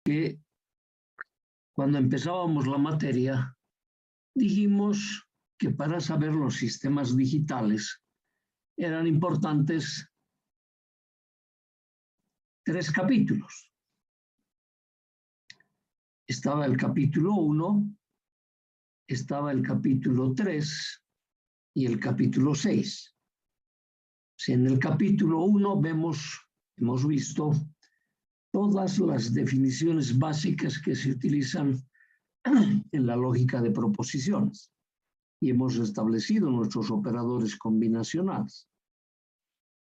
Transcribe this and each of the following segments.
que cuando empezábamos la materia, dijimos que para saber los sistemas digitales eran importantes 3 capítulos. Estaba el capítulo 1, estaba el capítulo 3 y el capítulo 6. Si en el capítulo 1 hemos visto todas las definiciones básicas que se utilizan en la lógica de proposiciones y hemos establecido nuestros operadores combinacionales.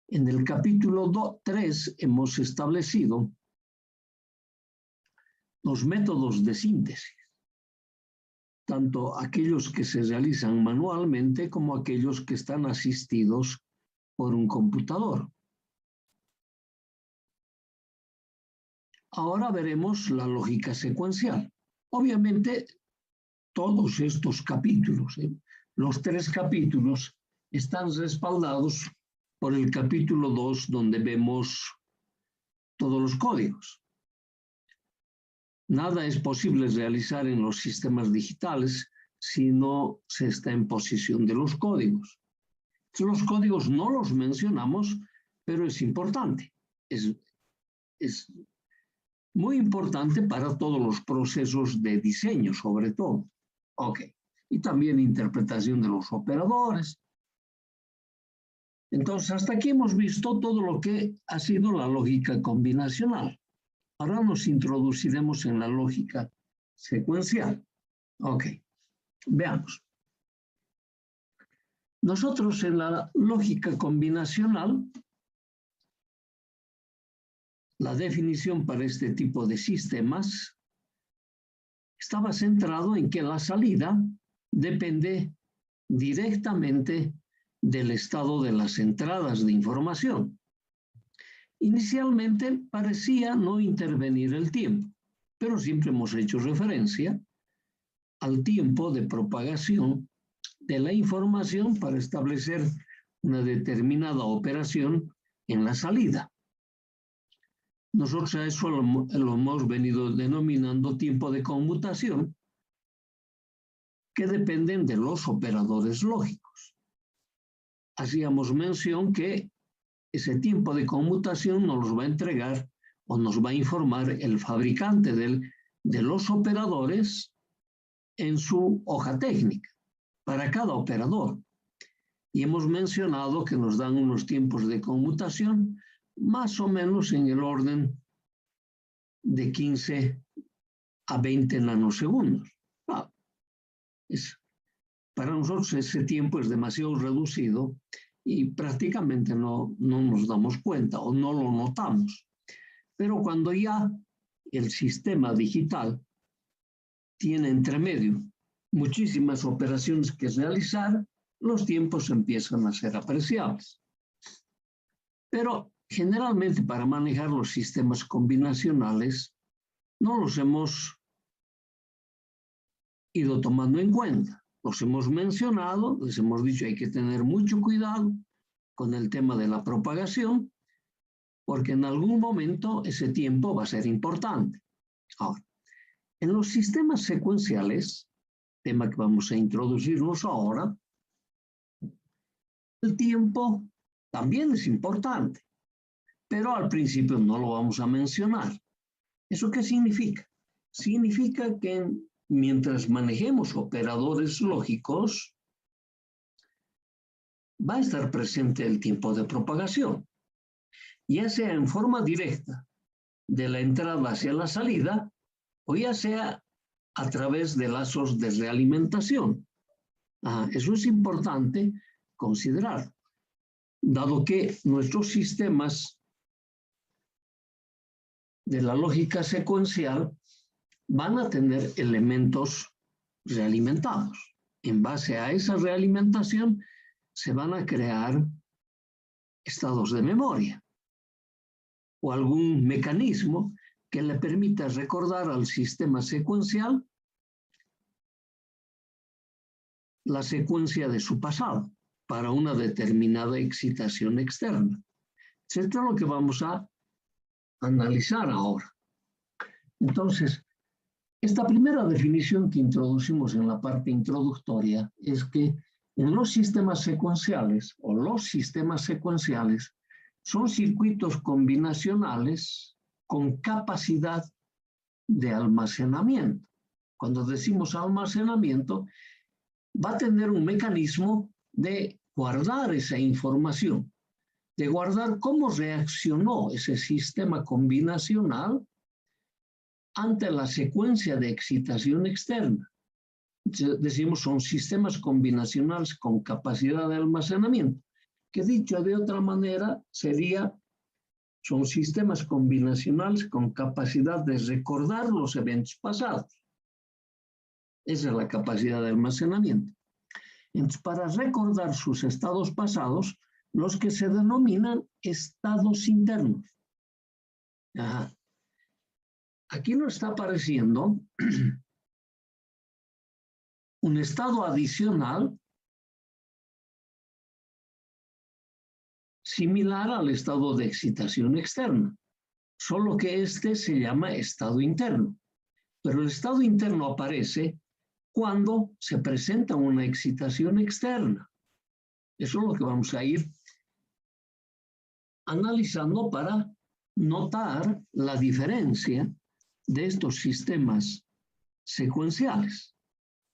En el capítulo 3 hemos establecido los métodos de síntesis, tanto aquellos que se realizan manualmente como aquellos que están asistidos por un computador. Ahora veremos la lógica secuencial. Obviamente, todos estos capítulos, los 3 capítulos, están respaldados por el capítulo 2, donde vemos todos los códigos. Nada es posible realizar en los sistemas digitales si no se está en posesión de los códigos. Los códigos no los mencionamos, pero es importante. Es muy importante para todos los procesos de diseño, sobre todo. Ok. Y también interpretación de los operadores. Entonces, hasta aquí hemos visto todo lo que ha sido la lógica combinacional. Ahora nos introduciremos en la lógica secuencial. Ok. Veamos. Nosotros en la lógica combinacional, la definición para este tipo de sistemas estaba centrado en que la salida depende directamente del estado de las entradas de información. Inicialmente parecía no intervenir el tiempo, pero siempre hemos hecho referencia al tiempo de propagación de la información para establecer una determinada operación en la salida. Nosotros a eso lo hemos venido denominando tiempo de conmutación, que dependen de los operadores lógicos. Hacíamos mención que ese tiempo de conmutación nos los va a entregar o nos va a informar el fabricante de los operadores en su hoja técnica para cada operador. Y hemos mencionado que nos dan unos tiempos de conmutación más o menos en el orden de 15 a 20 nanosegundos. Para nosotros ese tiempo es demasiado reducido y prácticamente no nos damos cuenta o no lo notamos. Pero cuando ya el sistema digital tiene entre medio muchísimas operaciones que realizar, los tiempos empiezan a ser apreciables. Pero generalmente para manejar los sistemas combinacionales no los hemos ido tomando en cuenta. Los hemos mencionado, les hemos dicho hay que tener mucho cuidado con el tema de la propagación, porque en algún momento ese tiempo va a ser importante. Ahora, en los sistemas secuenciales, tema que vamos a introducirnos ahora, el tiempo también es importante, pero al principio no lo vamos a mencionar. ¿Eso qué significa? Significa que mientras manejemos operadores lógicos, va a estar presente el tiempo de propagación, ya sea en forma directa de la entrada hacia la salida, o ya sea a través de lazos de realimentación. Eso es importante considerar, dado que nuestros sistemas de la lógica secuencial van a tener elementos realimentados. En base a esa realimentación se van a crear estados de memoria o algún mecanismo que le permita recordar al sistema secuencial la secuencia de su pasado para una determinada excitación externa. Esto es lo que vamos a analizar ahora. Entonces, esta primera definición que introducimos en la parte introductoria es que en los sistemas secuenciales o los sistemas secuenciales son circuitos combinacionales con capacidad de almacenamiento. Cuando decimos almacenamiento, va a tener un mecanismo de guardar esa información, de guardar cómo reaccionó ese sistema combinacional ante la secuencia de excitación externa. Decimos son sistemas combinacionales con capacidad de almacenamiento, que dicho de otra manera son sistemas combinacionales con capacidad de recordar los eventos pasados. Esa es la capacidad de almacenamiento. Entonces, para recordar sus estados pasados, los que se denominan estados internos. Ajá. Aquí nos está apareciendo un estado adicional similar al estado de excitación externa, solo que este se llama estado interno. Pero el estado interno aparece cuando se presenta una excitación externa. Eso es lo que vamos a ir analizando para notar la diferencia de estos sistemas secuenciales,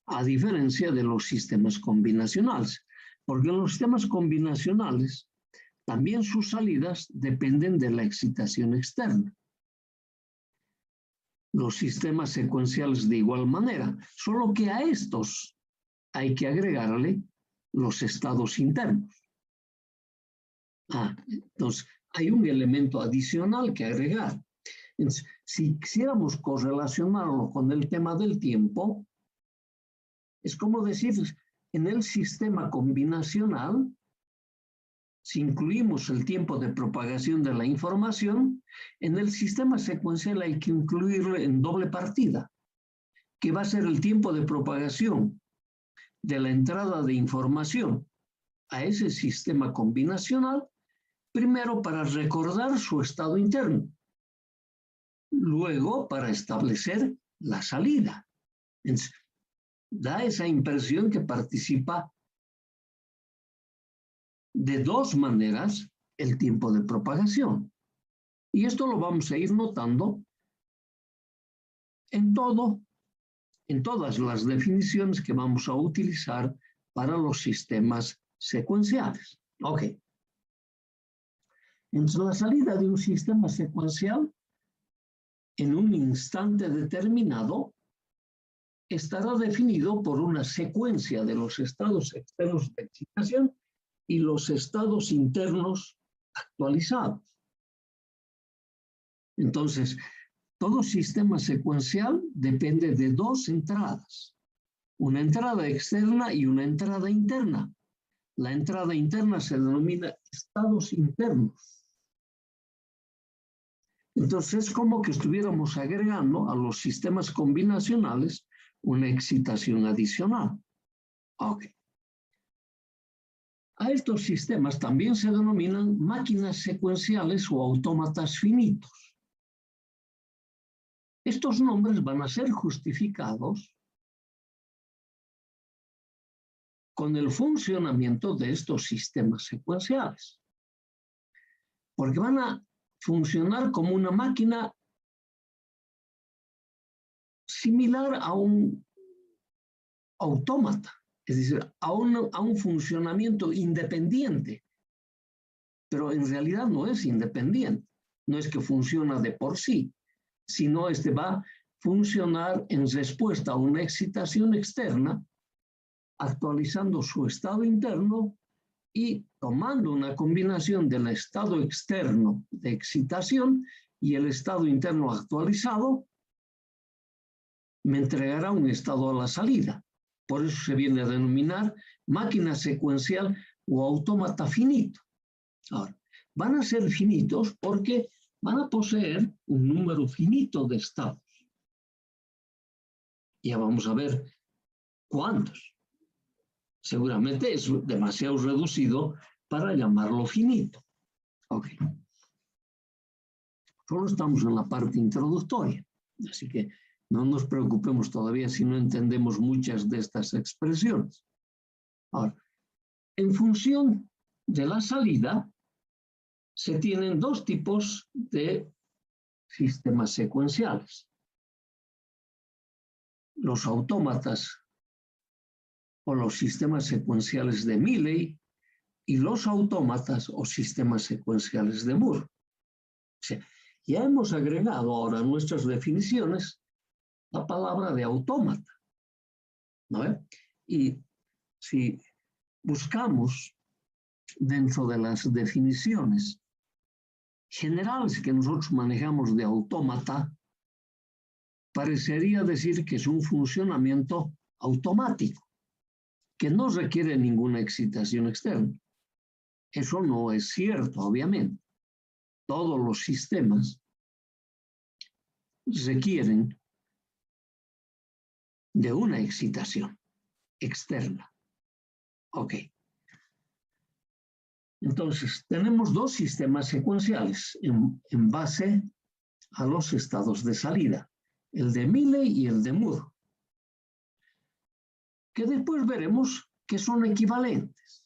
a diferencia de los sistemas combinacionales. Porque en los sistemas combinacionales también sus salidas dependen de la excitación externa. Los sistemas secuenciales de igual manera, solo que a estos hay que agregarle los estados internos. Entonces, hay un elemento adicional que agregar. Entonces, si quisiéramos correlacionarlo con el tema del tiempo, es como decir, en el sistema combinacional, si incluimos el tiempo de propagación de la información, en el sistema secuencial hay que incluirlo en doble partida, que va a ser el tiempo de propagación de la entrada de información a ese sistema combinacional, primero para recordar su estado interno, luego para establecer la salida. Entonces, da esa impresión que participa de dos maneras el tiempo de propagación. Y esto lo vamos a ir notando en todas las definiciones que vamos a utilizar para los sistemas secuenciales. Ok. Entonces, la salida de un sistema secuencial en un instante determinado estará definido por una secuencia de los estados externos de excitación y los estados internos actualizados. Entonces, todo sistema secuencial depende de dos entradas, una entrada externa y una entrada interna. La entrada interna se denomina estados internos. Entonces, es como que estuviéramos agregando a los sistemas combinacionales una excitación adicional. Ok. A estos sistemas también se denominan máquinas secuenciales o autómatas finitos. Estos nombres van a ser justificados con el funcionamiento de estos sistemas secuenciales, porque van a funcionar como una máquina similar a un autómata, es decir, a un funcionamiento independiente, pero en realidad no es independiente, no es que funciona de por sí, sino va a funcionar en respuesta a una excitación externa, actualizando su estado interno y tomando una combinación del estado externo de excitación y el estado interno actualizado, me entregará un estado a la salida. Por eso se viene a denominar máquina secuencial o autómata finito. Ahora, van a ser finitos porque van a poseer un número finito de estados. Ya vamos a ver cuántos. Seguramente es demasiado reducido para llamarlo finito. Ok. Solo estamos en la parte introductoria. Así que no nos preocupemos todavía si no entendemos muchas de estas expresiones. Ahora, en función de la salida, se tienen dos tipos de sistemas secuenciales. Los autómatas o los sistemas secuenciales de Milley y los autómatas o sistemas secuenciales de Moore. O sea, ya hemos agregado ahora a nuestras definiciones la palabra de autómata, ¿no? Y si buscamos dentro de las definiciones generales que nosotros manejamos de autómata, parecería decir que es un funcionamiento automático, que no requiere ninguna excitación externa. Eso no es cierto, obviamente. Todos los sistemas requieren de una excitación externa. Ok. Entonces, tenemos dos sistemas secuenciales en base a los estados de salida, el de Milley y el de Moore, que después veremos que son equivalentes.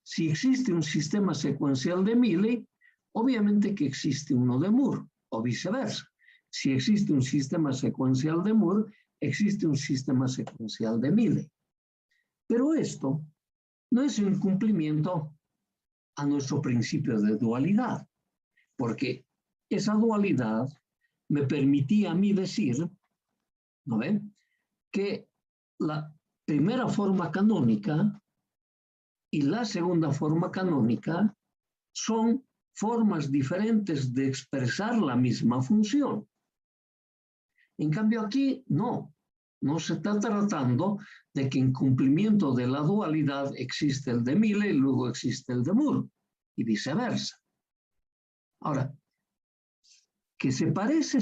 Si existe un sistema secuencial de Milley, obviamente que existe uno de Moore, o viceversa. Si existe un sistema secuencial de Moore, existe un sistema secuencial de Milley. Pero esto no es un cumplimiento a nuestro principio de dualidad, porque esa dualidad me permitía a mí decir, ¿no ven?, que la primera forma canónica y la segunda forma canónica son formas diferentes de expresar la misma función. En cambio aquí no se está tratando de que en cumplimiento de la dualidad existe el de Milley y luego existe el de Moore, y viceversa. Ahora, que se parece,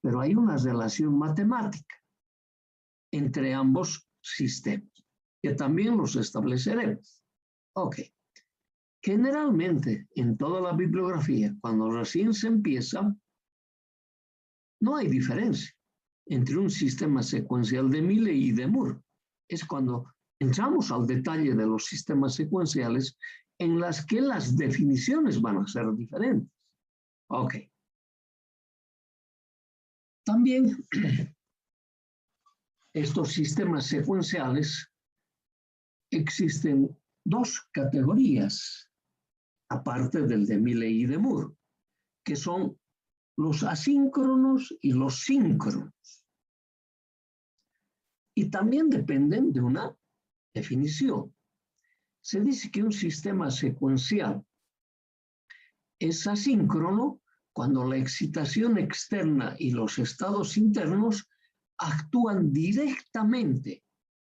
pero hay una relación matemática entre ambos sistemas, que también los estableceremos. Ok. Generalmente, en toda la bibliografía, cuando recién se empieza, no hay diferencia entre un sistema secuencial de Milley y de Moore. Es cuando entramos al detalle de los sistemas secuenciales en las que las definiciones van a ser diferentes. Ok. También estos sistemas secuenciales existen dos categorías, aparte del de Milley y de Moore, que son los asíncronos y los síncronos. Y también dependen de una definición. Se dice que un sistema secuencial es asíncrono cuando la excitación externa y los estados internos actúan directamente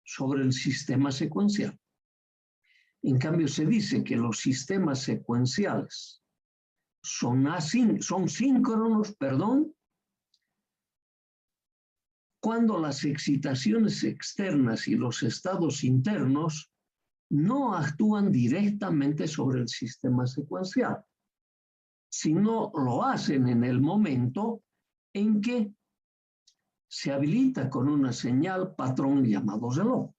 sobre el sistema secuencial. En cambio, se dice que los sistemas secuenciales son síncronos, cuando las excitaciones externas y los estados internos no actúan directamente sobre el sistema secuencial, sino lo hacen en el momento en que se habilita con una señal patrón llamado reloj.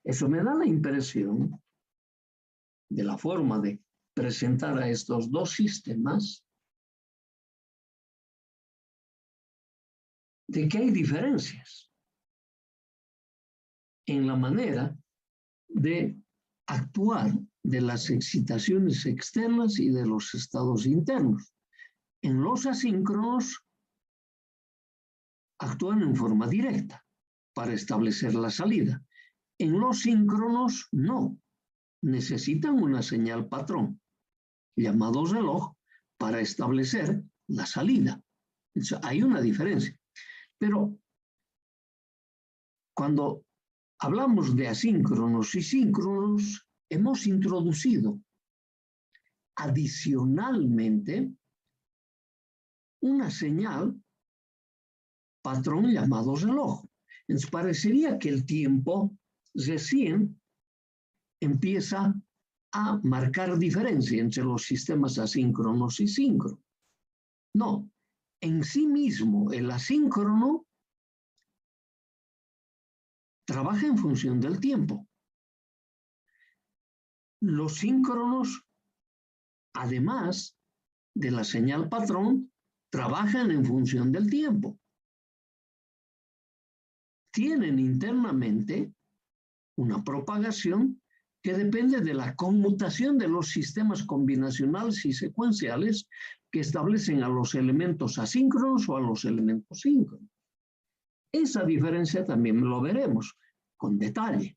Eso me da la impresión de la forma de presentar a estos dos sistemas de que hay diferencias en la manera de actuar de las excitaciones externas y de los estados internos. En los asíncronos actúan en forma directa para establecer la salida. En los síncronos no. Necesitan una señal patrón llamado reloj para establecer la salida. Entonces, hay una diferencia. Pero cuando hablamos de asíncronos y síncronos, hemos introducido adicionalmente una señal patrón llamado reloj. Entonces parecería que el tiempo recién empieza a marcar diferencia entre los sistemas asíncronos y síncronos. No, en sí mismo, el asíncrono trabaja en función del tiempo. Los síncronos, además de la señal patrón, trabajan en función del tiempo. Tienen internamente una propagación que depende de la conmutación de los sistemas combinacionales y secuenciales que establecen a los elementos asíncronos o a los elementos síncronos. Esa diferencia también lo veremos con detalle.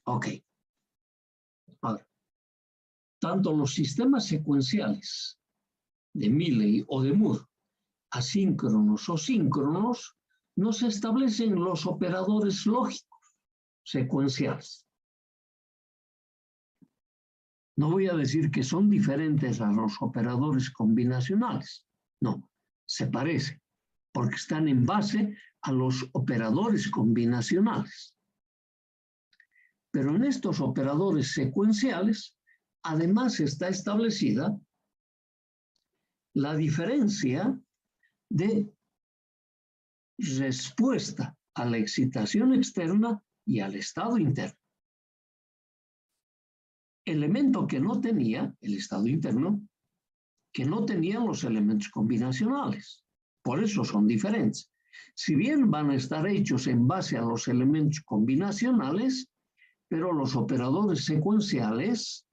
Ok. Ahora, tanto los sistemas secuenciales de Milley o de Moore, asíncronos o síncronos, no se establecen los operadores lógicos secuenciales. No voy a decir que son diferentes a los operadores combinacionales. No, se parecen, porque están en base a los operadores combinacionales. Pero en estos operadores secuenciales, además está establecida la diferencia de respuesta a la excitación externa y al estado interno. Elemento que no tenía el estado interno, que no tenían los elementos combinacionales. Por eso son diferentes. Si bien van a estar hechos en base a los elementos combinacionales, pero los operadores secuenciales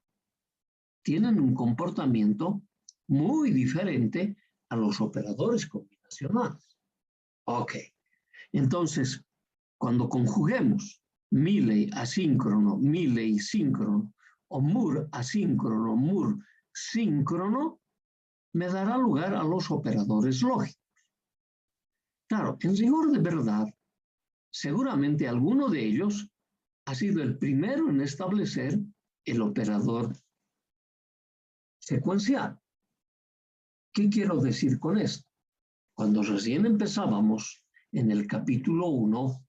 tienen un comportamiento muy diferente a los operadores combinacionales. Ok. Entonces, cuando conjuguemos Milley asíncrono, Milley síncrono, o Moore asíncrono, Moore síncrono, me dará lugar a los operadores lógicos. Claro, en rigor de verdad, seguramente alguno de ellos ha sido el primero en establecer el operador secuencial. ¿Qué quiero decir con esto? Cuando recién empezábamos en el capítulo 1,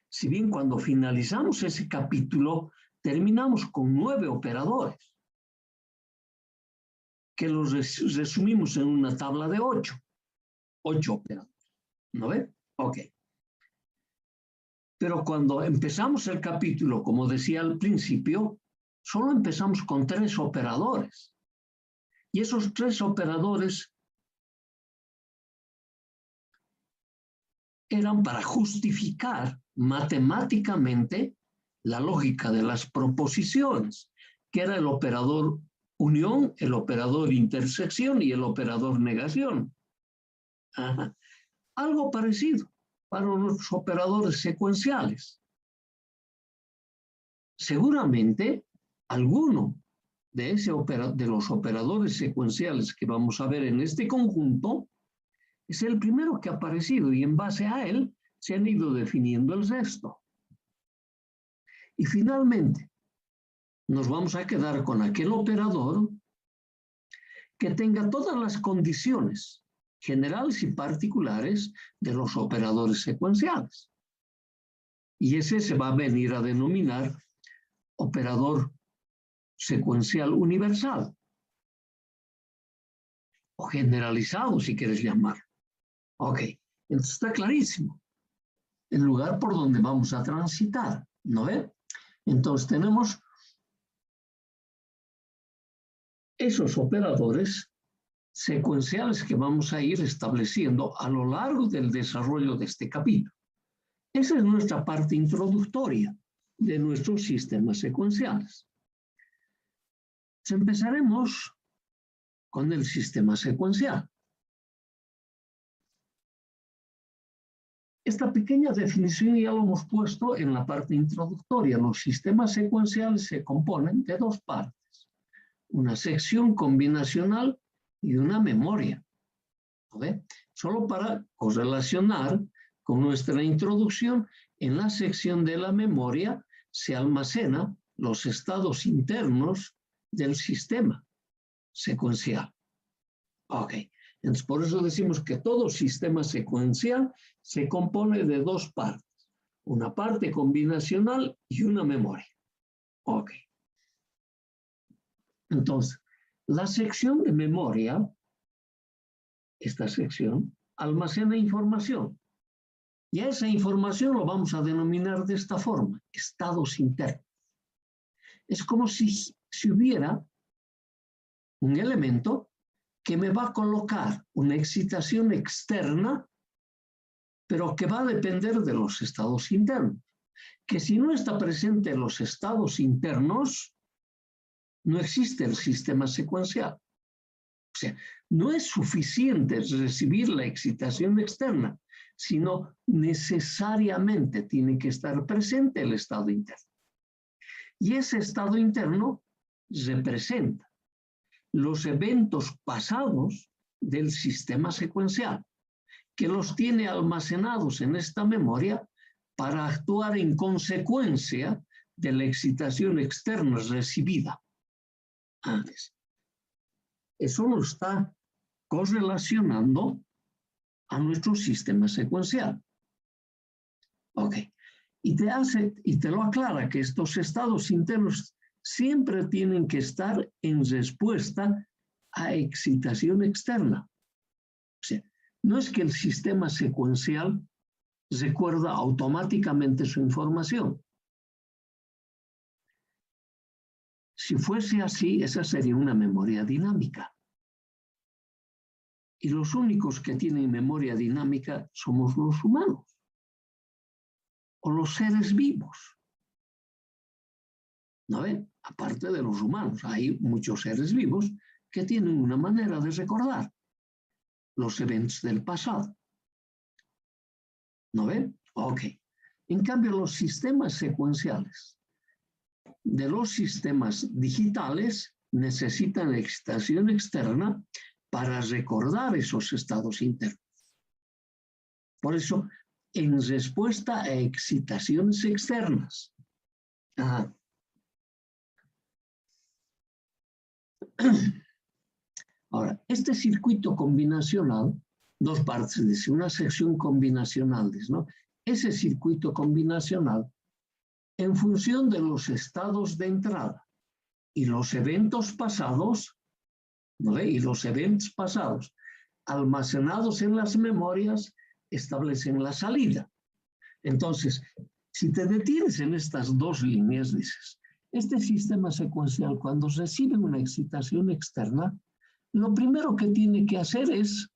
si bien cuando finalizamos ese capítulo terminamos con 9 operadores, que los resumimos en una tabla de 8 operadores. ¿No ve? Ok. Pero cuando empezamos el capítulo, como decía al principio, solo empezamos con 3 operadores. Y esos 3 operadores eran para justificar matemáticamente la lógica de las proposiciones, que era el operador unión, el operador intersección y el operador negación. Ajá. Algo parecido para los operadores secuenciales. Seguramente alguno de los operadores secuenciales que vamos a ver en este conjunto es el primero que ha aparecido y en base a él se han ido definiendo el resto. Y finalmente nos vamos a quedar con aquel operador que tenga todas las condiciones generales y particulares de los operadores secuenciales. Y ese se va a venir a denominar operador secuencial universal o generalizado, si quieres llamar. Ok, entonces está clarísimo el lugar por donde vamos a transitar, ¿no ve? Entonces tenemos esos operadores secuenciales que vamos a ir estableciendo a lo largo del desarrollo de este capítulo. Esa es nuestra parte introductoria de nuestros sistemas secuenciales. Entonces empezaremos con el sistema secuencial. Esta pequeña definición ya lo hemos puesto en la parte introductoria. Los sistemas secuenciales se componen de 2 partes, una sección combinacional y una memoria. ¿Ve? Solo para correlacionar con nuestra introducción, en la sección de la memoria se almacenan los estados internos del sistema secuencial. Ok, entonces por eso decimos que todo sistema secuencial se compone de 2 partes, una parte combinacional y una memoria. Ok. Entonces, la sección de memoria esta sección, almacena información. Y a esa información lo vamos a denominar de esta forma, estados internos. Es como si hubiera un elemento que me va a colocar una excitación externa, pero que va a depender de los estados internos. Que si no está presente en los estados internos, no existe el sistema secuencial. O sea, no es suficiente recibir la excitación externa, sino necesariamente tiene que estar presente el estado interno. Y ese estado interno representa los eventos pasados del sistema secuencial, que los tiene almacenados en esta memoria para actuar en consecuencia de la excitación externa recibida antes. Eso lo está correlacionando a nuestro sistema secuencial. Ok. Y te lo aclara que estos estados internos siempre tienen que estar en respuesta a excitación externa. O sea, no es que el sistema secuencial recuerda automáticamente su información. Si fuese así, esa sería una memoria dinámica. Y los únicos que tienen memoria dinámica somos los humanos o los seres vivos. ¿No ven? Aparte de los humanos, hay muchos seres vivos que tienen una manera de recordar los eventos del pasado. ¿No ven? Ok. En cambio, los sistemas secuenciales de los sistemas digitales necesitan excitación externa para recordar esos estados internos. Por eso, en respuesta a excitaciones externas. Ahora, este circuito combinacional, dos partes, dice, una sección combinacional, ¿no? Ese circuito combinacional, en función de los estados de entrada y los eventos pasados, ¿no? Y los eventos pasados almacenados en las memorias establecen la salida. Entonces, si te detienes en estas dos líneas, dices, este sistema secuencial, cuando recibe una excitación externa, lo primero que tiene que hacer es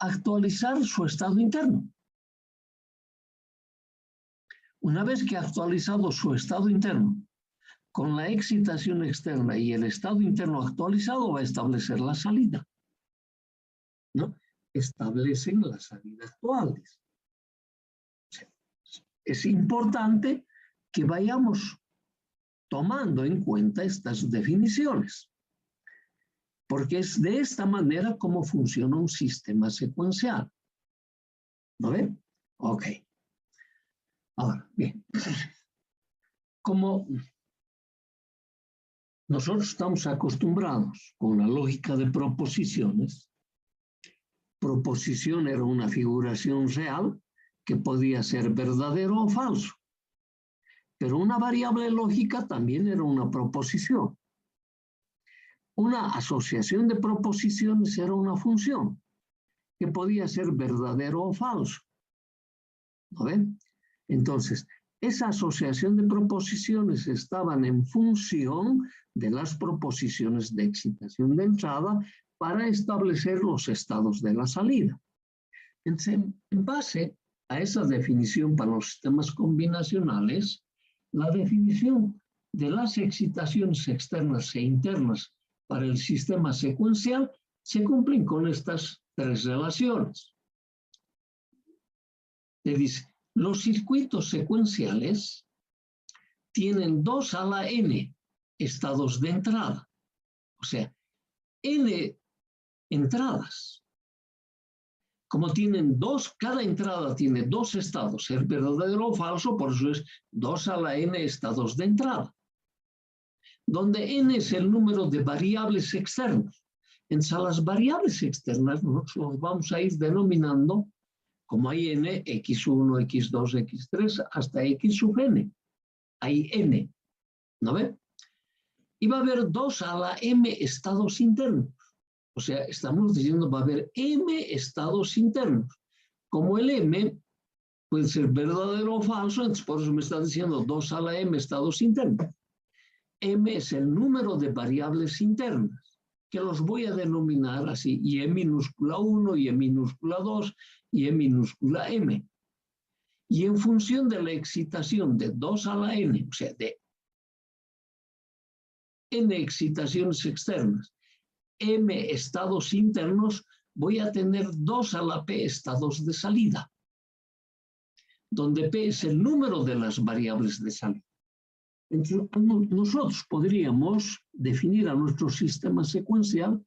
actualizar su estado interno. Una vez que ha actualizado su estado interno, con la excitación externa y el estado interno actualizado, va a establecer la salida, ¿no? Establecen la salida actuales. Es importante que vayamos tomando en cuenta estas definiciones, porque es de esta manera como funciona un sistema secuencial. ¿No ven? Ok. Ahora, bien. Como nosotros estamos acostumbrados con la lógica de proposiciones, proposición era una figuración real que podía ser verdadero o falso. Pero una variable lógica también era una proposición. Una asociación de proposiciones era una función que podía ser verdadero o falso. ¿No ven? Entonces, esa asociación de proposiciones estaban en función de las proposiciones de excitación de entrada para establecer los estados de la salida. Entonces, en base a esa definición para los sistemas combinacionales, la definición de las excitaciones externas e internas para el sistema secuencial se cumplen con estas tres relaciones. Le dice, los circuitos secuenciales tienen 2 a la n estados de entrada. O sea, n entradas. Como tienen cada entrada tiene 2 estados, ser verdadero o falso, por eso es 2 a la n estados de entrada. Donde n es el número de variables externas. Entonces, a las variables externas nosotros vamos a ir denominando como hay n, x1, x2, x3, hasta x sub n. Hay n, ¿no ven? Y va a haber 2 a la m estados internos. O sea, estamos diciendo va a haber M estados internos. Como el M puede ser verdadero o falso, entonces por eso me está diciendo 2 a la M estados internos. M es el número de variables internas, que los voy a denominar así, y E minúscula 1, y E minúscula 2, y E minúscula M. Y en función de la excitación de 2 a la N, o sea, de N excitaciones externas, M estados internos, voy a tener 2 a la P estados de salida, donde P es el número de las variables de salida. Entonces, nosotros podríamos definir a nuestro sistema secuencial,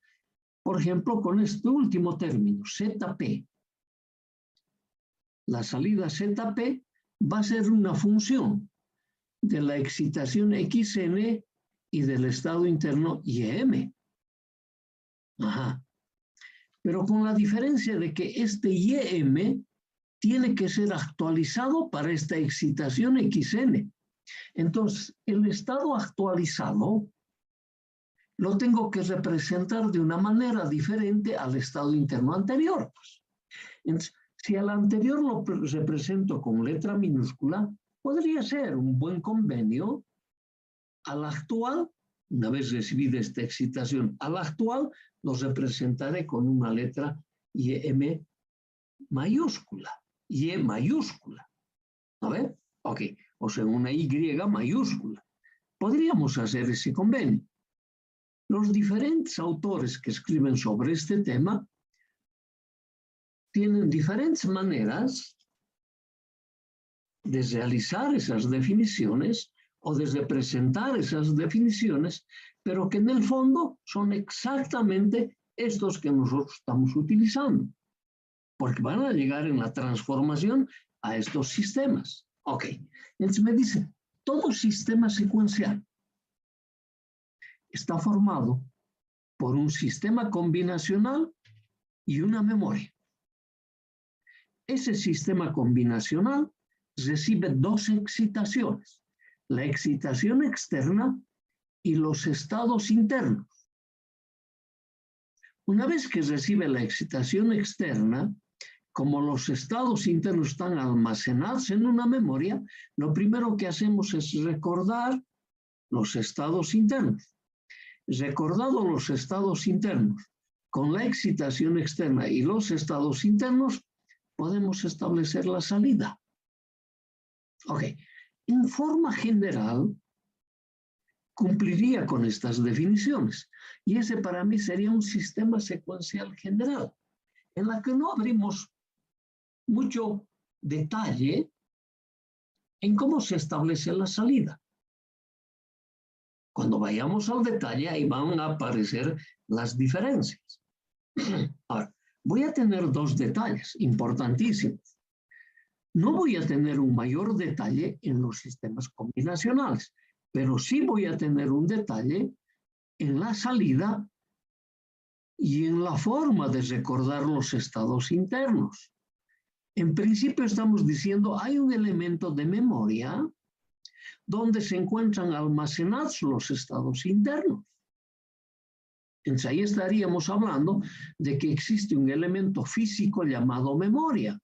por ejemplo, con este último término, ZP. La salida ZP va a ser una función de la excitación XN y del estado interno IM. Ajá. Pero con la diferencia de que este IM tiene que ser actualizado para esta excitación XN. Entonces, el estado actualizado lo tengo que representar de una manera diferente al estado interno anterior. Entonces, si al anterior lo represento con letra minúscula, podría ser un buen convenio. Al actual, una vez recibida esta excitación, al actual lo representaré con una letra IM mayúscula. Y mayúscula. ¿A ver? Ok. O sea, una Y mayúscula. Podríamos hacer ese convenio. Los diferentes autores que escriben sobre este tema tienen diferentes maneras de realizar esas definiciones o de representar esas definiciones, pero que en el fondo son exactamente estos que nosotros estamos utilizando, porque van a llegar en la transformación a estos sistemas. Ok, entonces me dice, todo sistema secuencial está formado por un sistema combinacional y una memoria. Ese sistema combinacional recibe dos excitaciones, la excitación externa y los estados internos. Una vez que recibe la excitación externa, como los estados internos están almacenados en una memoria, lo primero que hacemos es recordar los estados internos. Recordados los estados internos, con la excitación externa y los estados internos, podemos establecer la salida. Ok, en forma general, cumpliría con estas definiciones. Y ese para mí sería un sistema secuencial general, en la que no abrimos mucho detalle en cómo se establece la salida. Cuando vayamos al detalle, ahí van a aparecer las diferencias. Ahora, voy a tener dos detalles importantísimos. No voy a tener un mayor detalle en los sistemas combinacionales, pero sí voy a tener un detalle en la salida y en la forma de recordar los estados internos. En principio estamos diciendo, hay un elemento de memoria donde se encuentran almacenados los estados internos. Entonces ahí estaríamos hablando de que existe un elemento físico llamado memoria.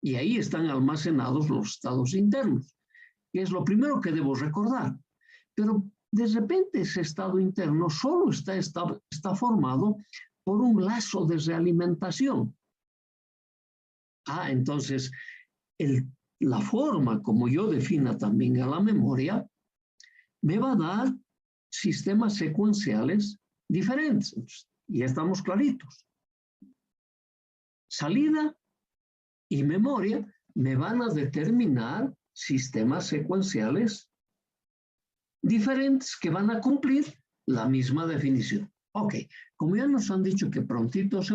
Y ahí están almacenados los estados internos, que es lo primero que debo recordar. Pero de repente ese estado interno solo está formado por un lazo de realimentación. Entonces, la forma como yo defina también a la memoria me va a dar sistemas secuenciales diferentes. Y estamos claritos. Salida y memoria me van a determinar sistemas secuenciales diferentes que van a cumplir la misma definición. Ok, como ya nos han dicho que prontito se